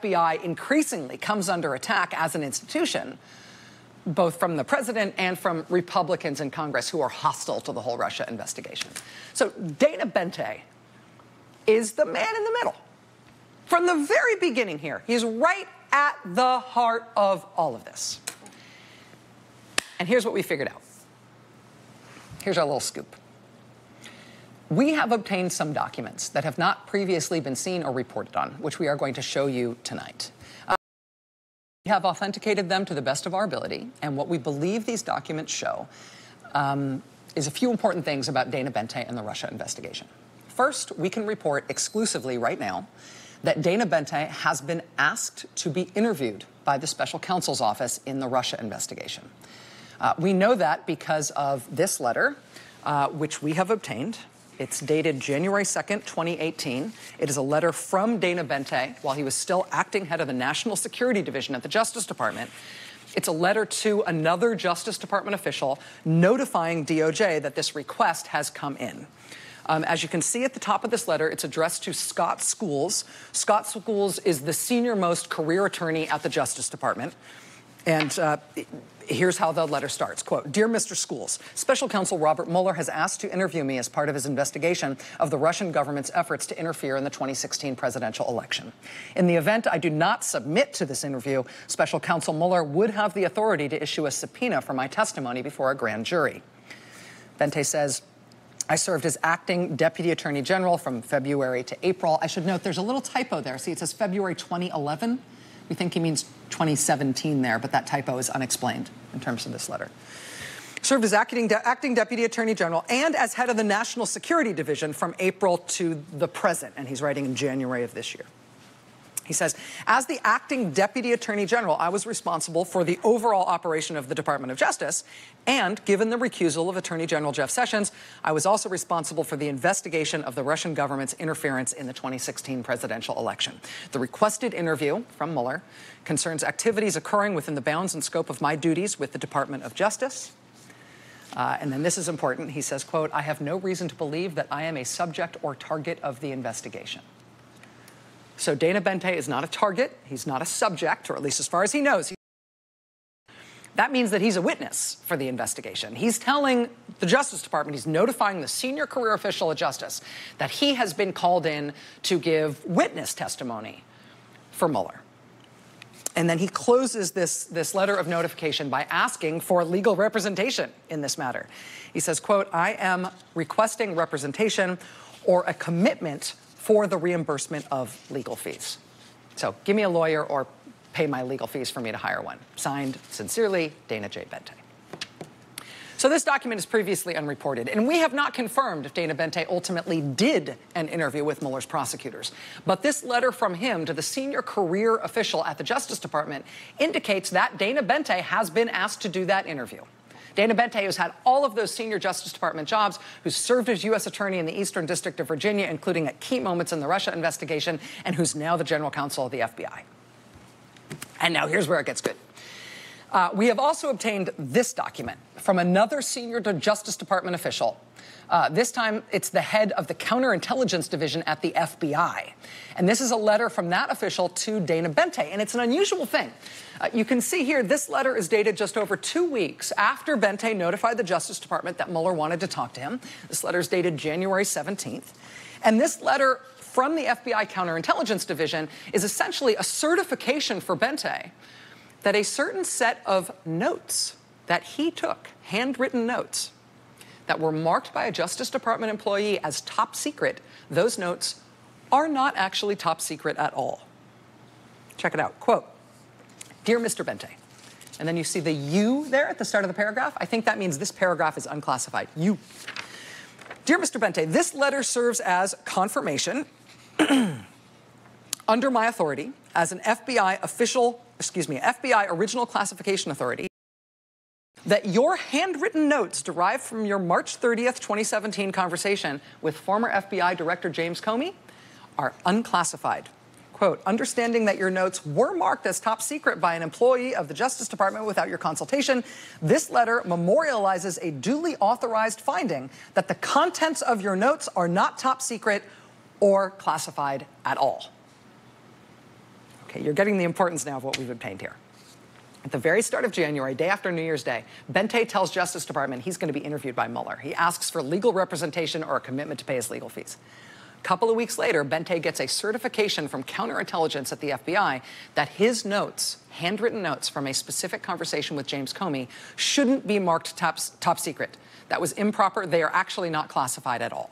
FBI increasingly comes under attack as an institution, both from the president and from Republicans in Congress who are hostile to the whole Russia investigation. So Dana Boente is the man in the middle. From the very beginning here, he's right at the heart of all of this. And here's what we figured out. Here's our little scoop. We have obtained some documents that have not previously been seen or reported on, which we are going to show you tonight. We have authenticated them to the best of our ability, and what we believe these documents show is a few important things about Dana Boente and the Russia investigation. First, we can report exclusively right now that Dana Boente has been asked to be interviewed by the special counsel's office in the Russia investigation. We know that because of this letter, which we have obtained. It's dated January 2nd, 2018. It is a letter from Dana Boente while he was still acting head of the National Security Division at the Justice Department. It's a letter to another Justice Department official notifying DOJ that this request has come in. As you can see at the top of this letter, it's addressed to Scott Schools. Scott Schools is the senior-most career attorney at the Justice Department. And here's how the letter starts. Quote, "Dear Mr. Schools, Special Counsel Robert Mueller has asked to interview me as part of his investigation of the Russian government's efforts to interfere in the 2016 presidential election. In the event I do not submit to this interview, Special Counsel Mueller would have the authority to issue a subpoena for my testimony before a grand jury." Boente says, "I served as acting Deputy Attorney General from February to April." I should note there's a little typo there. See, it says February 2011. We think he means 2017 there, but that typo is unexplained in terms of this letter. Served as acting Deputy Attorney General and as head of the National Security Division from April to the present, and he's writing in January of this year. He says, "As the acting Deputy Attorney General, I was responsible for the overall operation of the Department of Justice, and given the recusal of Attorney General Jeff Sessions, I was also responsible for the investigation of the Russian government's interference in the 2016 presidential election. The requested interview from Mueller concerns activities occurring within the bounds and scope of my duties with the Department of Justice." And then this is important. He says, quote, "I have no reason to believe that I am a subject or target of the investigation." So Dana Boente is not a target. He's not a subject, or at least as far as he knows. That means that he's a witness for the investigation. He's telling the Justice Department, he's notifying the senior career official at Justice that he has been called in to give witness testimony for Mueller. And then he closes this letter of notification by asking for legal representation in this matter. He says, quote, "I am requesting representation or a commitment for the reimbursement of legal fees. So give me a lawyer or pay my legal fees for me to hire one. Signed, sincerely, Dana J. Boente." So this document is previously unreported, and we have not confirmed if Dana Boente ultimately did an interview with Mueller's prosecutors. But this letter from him to the senior career official at the Justice Department indicates that Dana Boente has been asked to do that interview. Dana Boente, who's had all of those senior Justice Department jobs, who's served as U.S. Attorney in the Eastern District of Virginia, including at key moments in the Russia investigation, and who's now the General Counsel of the FBI. And now here's where it gets good. We have also obtained this document from another senior Justice Department official. This time, it's the head of the Counterintelligence Division at the FBI. And this is a letter from that official to Dana Boente, and it's an unusual thing. You can see here, this letter is dated just over 2 weeks after Boente notified the Justice Department that Mueller wanted to talk to him. This letter is dated January 17th. And this letter from the FBI Counterintelligence Division is essentially a certification for Boente that a certain set of notes that he took, handwritten notes, that were marked by a Justice Department employee as top secret, those notes are not actually top secret at all. Check it out. Quote, "Dear Mr. Boente," and then you see the "you" there at the start of the paragraph. I think that means this paragraph is unclassified. "You. Dear Mr. Boente, this letter serves as confirmation under my authority as an FBI original classification authority that your handwritten notes derived from your March 30th, 2017 conversation with former FBI Director James Comey are unclassified. Quote, "Understanding that your notes were marked as top secret by an employee of the Justice Department without your consultation, this letter memorializes a duly authorized finding that the contents of your notes are not top secret or classified at all." Okay, you're getting the importance now of what we've obtained here. At the very start of January, day after New Year's Day, Boente tells Justice Department he's going to be interviewed by Mueller. He asks for legal representation or a commitment to pay his legal fees. A couple of weeks later, Boente gets a certification from counterintelligence at the FBI that his notes, handwritten notes from a specific conversation with James Comey, shouldn't be marked top secret. That was improper. They are actually not classified at all.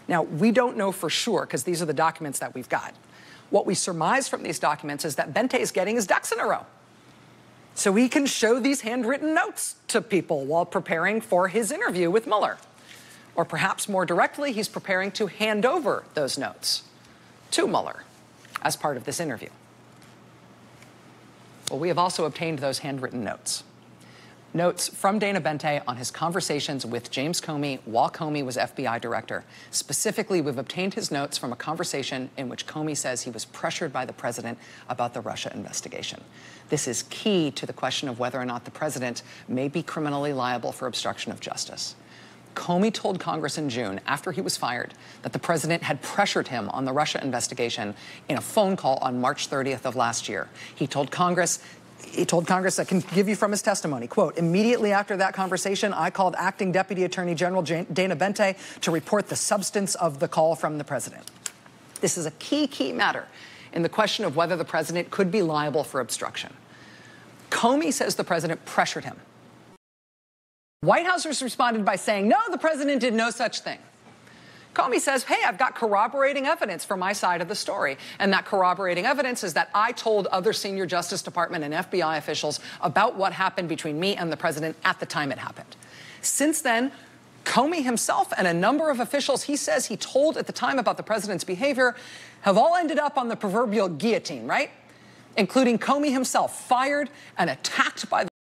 Now, we don't know for sure because these are the documents that we've got. What we surmise from these documents is that Boente is getting his ducks in a row, so he can show these handwritten notes to people while preparing for his interview with Mueller. Or perhaps more directly, he's preparing to hand over those notes to Mueller as part of this interview. Well, we have also obtained those handwritten notes. Notes from Dana Boente on his conversations with James Comey while Comey was FBI director. Specifically, we've obtained his notes from a conversation in which Comey says he was pressured by the president about the Russia investigation. This is key to the question of whether or not the president may be criminally liable for obstruction of justice. Comey told Congress in June, after he was fired, that the president had pressured him on the Russia investigation in a phone call on March 30th of last year. He told Congress, I can give you from his testimony, quote, "Immediately after that conversation, I called Acting Deputy Attorney General Dana Boente to report the substance of the call from the president." This is a key matter in the question of whether the president could be liable for obstruction. Comey says the president pressured him. White Housers responded by saying, no, the president did no such thing. Comey says, hey, I've got corroborating evidence for my side of the story. And that corroborating evidence is that I told other senior Justice Department and FBI officials about what happened between me and the president at the time it happened. Since then, Comey himself and a number of officials he says he told at the time about the president's behavior have all ended up on the proverbial guillotine, right? Including Comey himself, fired and attacked by the